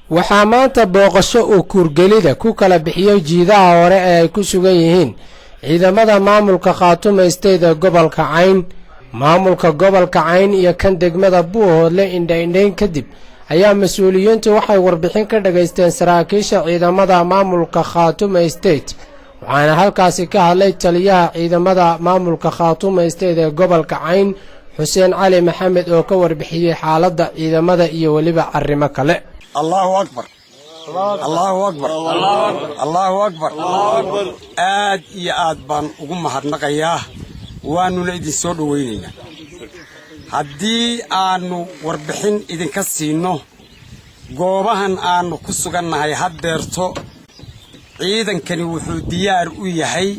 waxaa maanta booqasho uu kuurgelida ku kala bixiyay jiidaha hore ee ay ku sugan yihiin ciidamada maamulka Khaatumo State ee gobolka Cayn. maamulka gobolka Cayn iyo kan degmada Buuhoodle indhayn kadib ayaa mas'uuliyiintu waxay warbixin ka dhageysteen saraakiisha ciidamada maamulka Khaatumo State, waxaana halkaasi ka hadlay taliyaha ciidamada maamulka Khaatumo State ee gobolka Cayn Xuseen Cali Maxamed oo ka warbixiyay xaaladda ciidamada iyo waliba arrimo kale. الله أكبر الله أكبر الله أكبر آد يا آد بان وقوم هرنقياه وانو ليدي سود وينينا هدي آنو وربحين إذن كسينو قوبهن آنو كسوغان هاي هديرتو إذن كانوا وحو ديار ويهي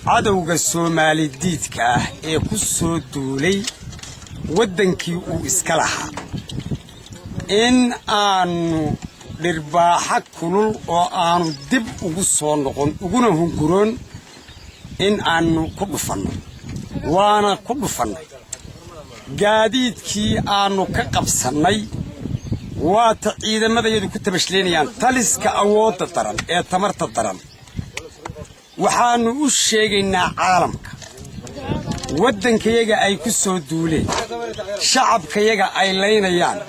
عدوغا سومالي ديدكاه إيه كسو دولي ودنكي وإسكالها إن آنو لرباحة كلول وآنو دب وقصون لقون وقونا هنقرون إن آنو كبفن وانا كبفن قاديد كي آنو كقبسني واتعيدا ماذا يدو كتبشلينيان تاليس كأوات الطرن إيه تمرت الطرن وحانو الشيقنا عالمك ودن كيجا أي كسو دولي شعب كيجا أي لينيان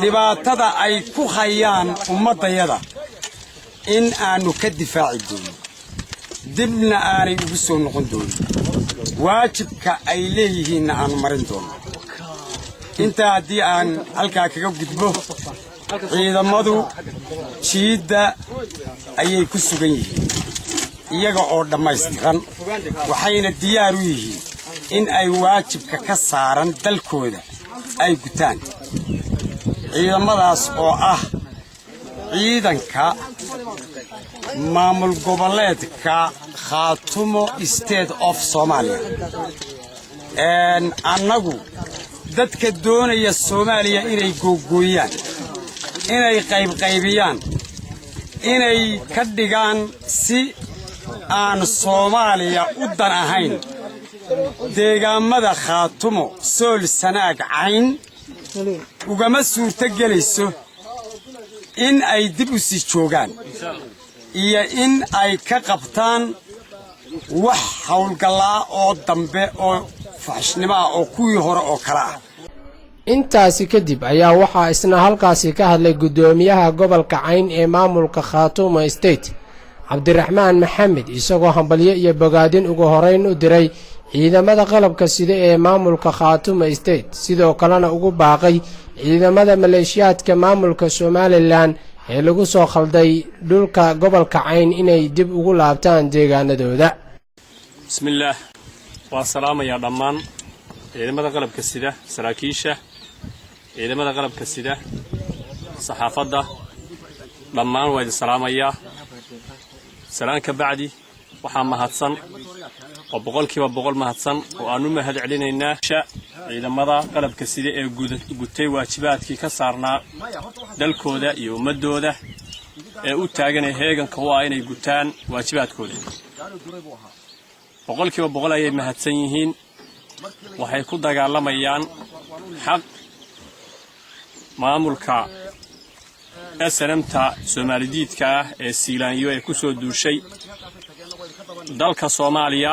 dhibaatada ay ku hayaan ummadayada in aanu ka difaaci doono dibna aanay ugu soo noqon doonin waajibka ay leeyihiin aan marin doono inta hadii aan halkaa kaga gudbo ciidamadu jiida ayay ku sugan yihiin iyaga oo dhammaystiran waxayna diyaar u yihiin in ay waajibka ka saaran dalkooda ay gutaan ciidamadaas oo ah ciidanka maamul goboleedka Khaatumo State of Somalia annagu dadka doonaya Soomaaliya inay googooyaan inay qaybiyaan inay ka dhigaan si aan Soomaaliya u dan ahayn deegaamada Khaatumo Sool Sanaag Cayn ugama suurta gelayso in ay dib u sii joogaan iyo in ay ka qabtaan wax hawlgalaa oo dambe oo faxshnimo ah oo kuwii hore oo kala ah. intaasi kadib ayaa waxaa isna halkaasi ka hadlay gudoomiyaha gobolka Cayn ee maamulka Khaatumo State Cabdiraxmaan Maxamed isagoo hambalyo iyo bogaadin ugu horeyn u diray ciidamada qalabka sida ee maamulka Khaatumo State sidoo kalena ugu baaqay ciidamada maleeshiyaadka maamulka Somaliland ee lagu soo khalday dhulka gobolka Cayn inay dib ugu laabtaan deegaanadooda. bismillaah wa salaam ya dhammaan ciidamada qalabka sida saraakiisha ciidamada qalabka sida saxaafadda dhammaan waa idin salaamaya salaanka bacdi waxaa mahadsan oo boqolkiiba boqol mahadsan oo aanu mahad celinaynaa ciidamada qalabka sida ee gutay waajibaadkii ka saarnaa dalkooda iyo ummadooda ee u taagan heeganka waa inay gutaan waajibaadkooda boqolkiiba boqol ayay mahadsan yihiin waxay ku dagaalamayaan xaq maamulka SNMta Soomaalidiidka ee Siilaanyo ee ku soo duushay dalka Soomaaliya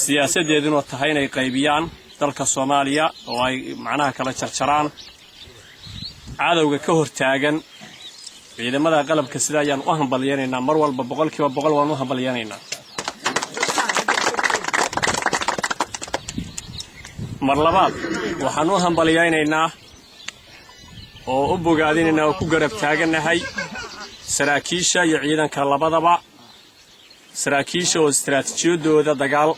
siyaasadeeduna tahay inay qaybiyaan dalka Soomaaliya oo ay macnaha kala jarjaraan cadawga ka hortaagan ciidamada qalabka sida ayaan u hambalyeynaa mar walba boqolkiiba boqol waan u hambalyeynaa mar labaad waxaan u hambalyeynaa oo u bogaadinaynaa oo ku garab taaganahay saraakiisha iyo ciidanka labadaba saraakiisha oo istiraatiijiyadooda dagaal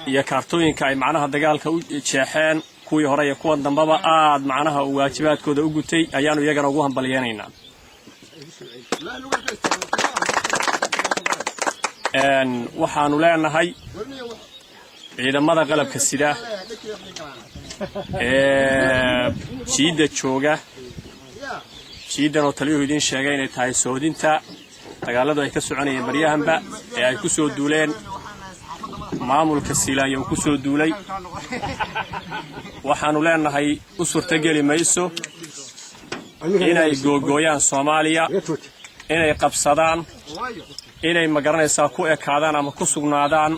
iyo kaartooyinka ay macnaha dagaalka u jeexeen kuwii hore iyo kuwa dambaba aad macnaha waajibaadkooda u gutay ayaanu iyagana ugu hambalyeynaa waxaanu leenahay ciidamada qalabka sida jiida jooga jiidan oo taliyuhu idin sheegay inay tahay soodinta dagaaladu ay ka soconayeen baryahanba ee ay ku soo duuleen maamulka Siilaanyo ku soo duulay waxaanu leenahay u suurtageli mayso inay googooyaan Soomaaliya inay qabsadaan inay magaranaysaa ku ekaadaan ama ku sugnaadaan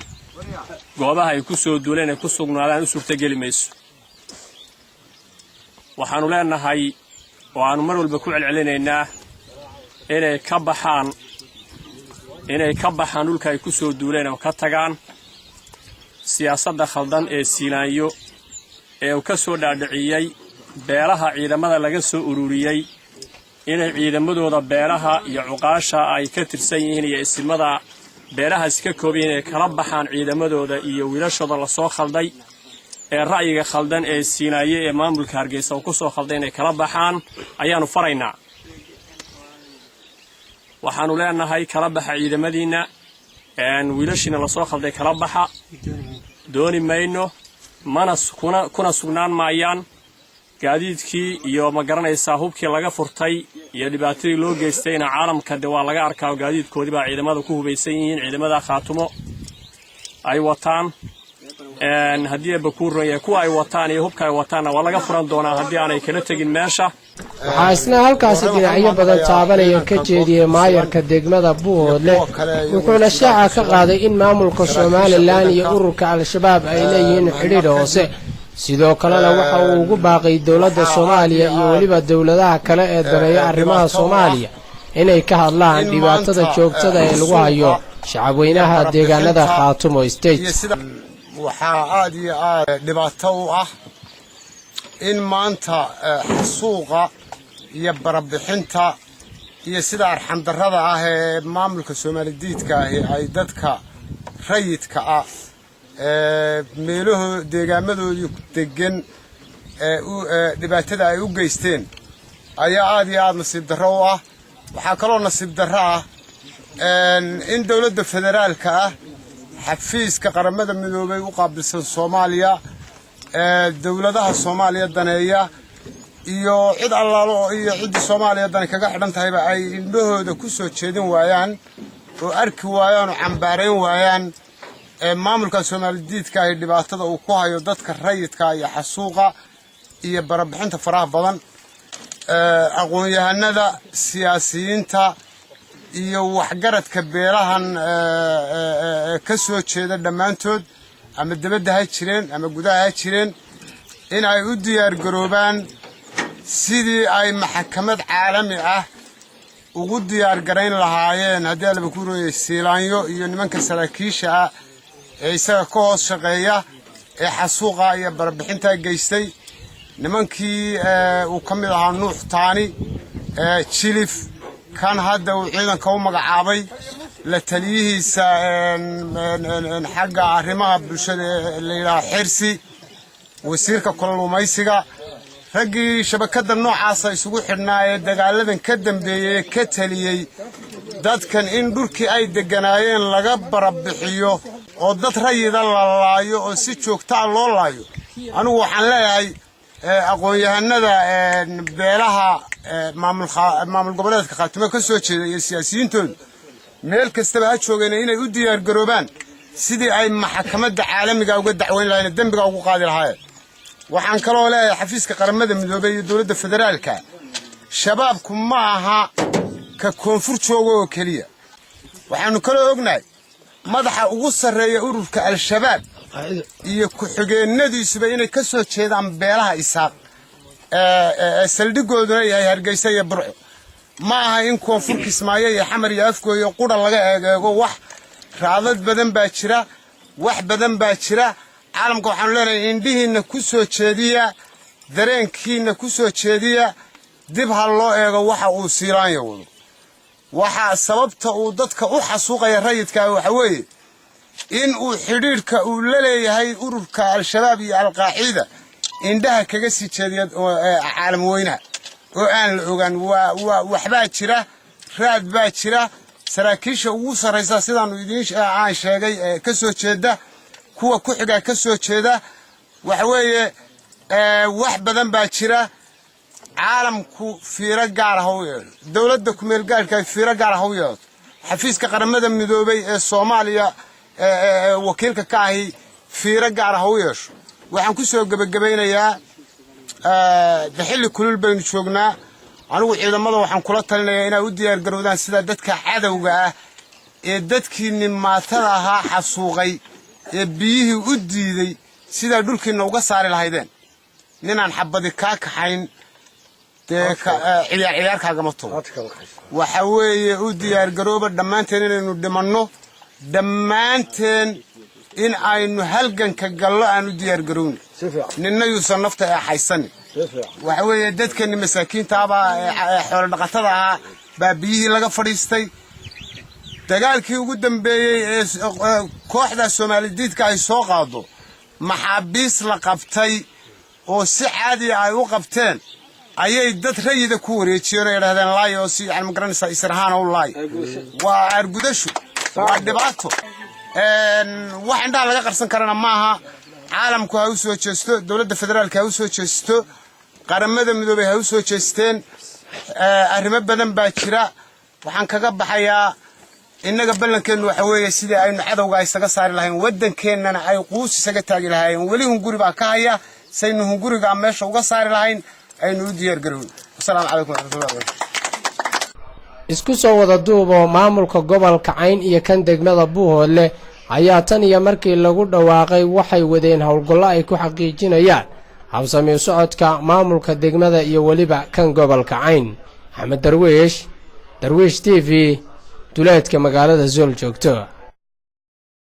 goobaha ay ku soo duuleen ay ku sugnaadaan u suurtageli mayso waxaanu leenahay oo aanu mar walba ku celcelinaynaa inay ka baxaan dhulka ay ku soo duuleen oo ka tagaan siyaasadda khaldan ee Siilaanyo ee uu ka soo dhaadhiciyay beelaha ciidamada laga soo ururiyay inay ciidamadooda beelaha iyo cuqaasha ay ka tirsan yihiin iyo isimada beelahaas ka kooban ee kala baxaan ciidamadooda iyo wiilashooda la soo khalday ee ra'yiga khaldan ee Siilaanyo ee maamulka Hargeysa oo ku soo khalday inay kala baxaan ayaanu faraynaa waxaanu leenahay kala baxa ciidamadiina wiilashina la soo khalday kala baxa dooni mayno mana kuna sugnaan maayaan gaadiidkii iyo ma garanaysaa hubkii laga furtay iyo dhibaatadii loo geystayna caalamka waa laga arkaa gaadiidkoodii baa ciidamada ku hubaysan yihiin ciidamada Khaatumo ay wataan haddii bakuuran yahay kuwa ay wataan iyo hubka ay wataana waa laga furan doonaa haddii aanay kala tegin meesha waxaa isna halkaasi dhinacyo badan taabanaya ka jeediyey maayarka degmada Buuhoodle wuxuuna shaaca ka qaaday in maamulka Somaliland iyo ururka Al-Shabaab ay leeyihiin xidhiidh hoose sidoo kalena waxa uu ugu baaqay dawladda Soomaaliya iyo waliba dawladaha kale ee dareeya arrimaha Soomaaliya inay ka hadlaan dhibaatada joogtada ee lagu hayo shacabweynaha deegaanada Khaatumo State waxaa aad iyo aad dhibaato u ah in maanta suuqa iyo barabixinta iyo sida arxan darrada ah ee maamulka Soomaalidiidka ay dadka rayidka ah meelaha deegaamadooda degan dhibaatada ay u geysteen ayaa aad iyo aad nasiib darro u ah waxaa kaloo nasiib darro ah in dawladda federaalka ah xafiiska qaramada midoobay u qaabilsan Soomaaliya dawladaha Soomaaliya daneeya iyo cid allaalo iyo cid Soomaaliya dan kaga xidhan tahayba ay indhahooda ku soo jeedin waayaan oo arki waayaan oo cambaareen waayaan maamulka Soomaalidiidka ay dhibaatada uu ku hayo dadka rayidka iyo xasuuqa iyo barabixinta faraha badan aqoon-yahanada siyaasiyiinta iyo waxgaradka beelahan ka soo jeeda dhammaantood ama dibadda ha jireen ama gudaha ha jireen in ay u diyaar garoobaan sidii ay maxkamad caalami ah ugu diyaar garayn lahaayeen haddii la ku rooyay Siilaanyo iyo nimanka saraakiisha ah ee isaga ka hoos shaqeeya ee xasuuqa iyo barbixinta geystay nimankii uu ka mid ahaa Nuux Taani Jilif kan hadda uu ciidanka u magacaabay la taliyihiisa xagga arrimaha bulshada la yiraahdo Xirsi wasiirka kalluumaysiga raggii shabakada noocaas isugu xidhnaa ee dagaaladan ka dambeeyay ka taliyay dadkan in dhulkii ay deganaayeen laga barabixiyo oo dad rayida la laayo oo si joogto ah loo laayo anigu waxaan leeyahay aqoon-yahanada beelaha maamul goboleedka Khaatumo ka soo jeeda iyo siyaasiyiintooda meel kastaba ha joogeen inay u diyaar garoobaan sidii ay maxkamadda caalamiga uga dacweyn lahaayeen dambiga ugu qaadi lahaayeen waxaan kaloo leeyahay xafiiska qaramada midoobay iyo dawladda federaalka shabaabku ma aha ka koonfur joogo oo kaliya waxaanu kaloo ognahay madaxa ugu sarreeya ururka Al-Shabaab iyo ku-xigeenadiisuba inay ka soo jeedaan beelaha Isaaq saldhigooduna yahay Hargeysa iyo Burco ma aha in koonfur Kismaayo iyo Xamar iyo Afgooyo qura laga eego wax raadad badan baa jira wax badan baa jira caalamka waxaanu leenahay indhihiina ku soo jeediya dareenkiina ku soo jeediya dib ha loo eego waxa uu Siilaanyo wado waxa sababta uu dadka u xasuuqaya rayidka waxa weeye in uu xidhiidhka uu la leeyahay ururka Al-Shabaab iyo Al-Qaacida indhaha kaga sii jeediya caalam weynaha oo aan la ogaan waxbaa jira raad baa jira saraakiisha ugu sareysa sidaan idin sheegay ka soo jeeda kuwa ku xiga ka soo jeeda waxa weeye wax badan baa jira caalamku fiiro gaar ah oo dawladda ku meel gaarka fiiro gaar ah oo xafiiska qaramada midoobay ee Soomaaliya wakiilka ka ahi fiiro gaar ah oo waxaan ku soo gabagabeynayaa xilli kulul baynu joognaa anigu ciidamada waxaan kula talinayaa inay u diyaar garowdaan sida dadka cadawga ah ee dadkii nimaatada ahaa xasuuqay ee biyihii u diiday sida dhulkiina uga saari lahaydeen ninaan xabadi kaa kaxayn ciyaarkaagama tubo waxa weeye u diyaar garooba dhammaanteen inaynu dhimanno dhammaanteen in aynu halganka gallo aan u diyaar garowno ninna yuusan nafta ee haysanin waxa weeye dadkani masaakiinta ee xoolo dhaqatada ahaa baa biyihii laga fadhiistay dagaalkii ugu dambeeyey ee kooxda Soomaalidiidka ay soo qaado maxaabiis la qabtay oo si caadi ah ay u qabteen ayay dad rayida ku wareejiyeen oo yiraahdeen laay oo si aan magaranaysa israhaan oo laay waa argudasho waa dhibaato wax inta laga qarsan karana maaha caalamku ha u soo jeesto dawladda federaalka ha u soo jeesto qaramada midoobay ha u soo jeesteen arrimo badan baa jira waxaan kaga baxayaa innaga balankeenu waxa weeye sidii aynu cadawga isaga saari lahayn wadankeenana ay quus isaga taagi lahaayeen wali hunguri baa ka haya saynu hunguriga meesha uga saari lahayn aynu u diyaar garow assalaamu calaykum warahmatullahi wabarakatuh isku soo wada duubo maamulka gobolka Cayn iyo kan degmada Buuhoodle ayaa tan iyo markii lagu dhawaaqay waxay wadeen howlgallo ay ku xaqiijinayaan habsami u socodka maamulka degmada iyo waliba kan gobolka Cayn Axmed Darwiish TV duleedka magaalada Zool joogto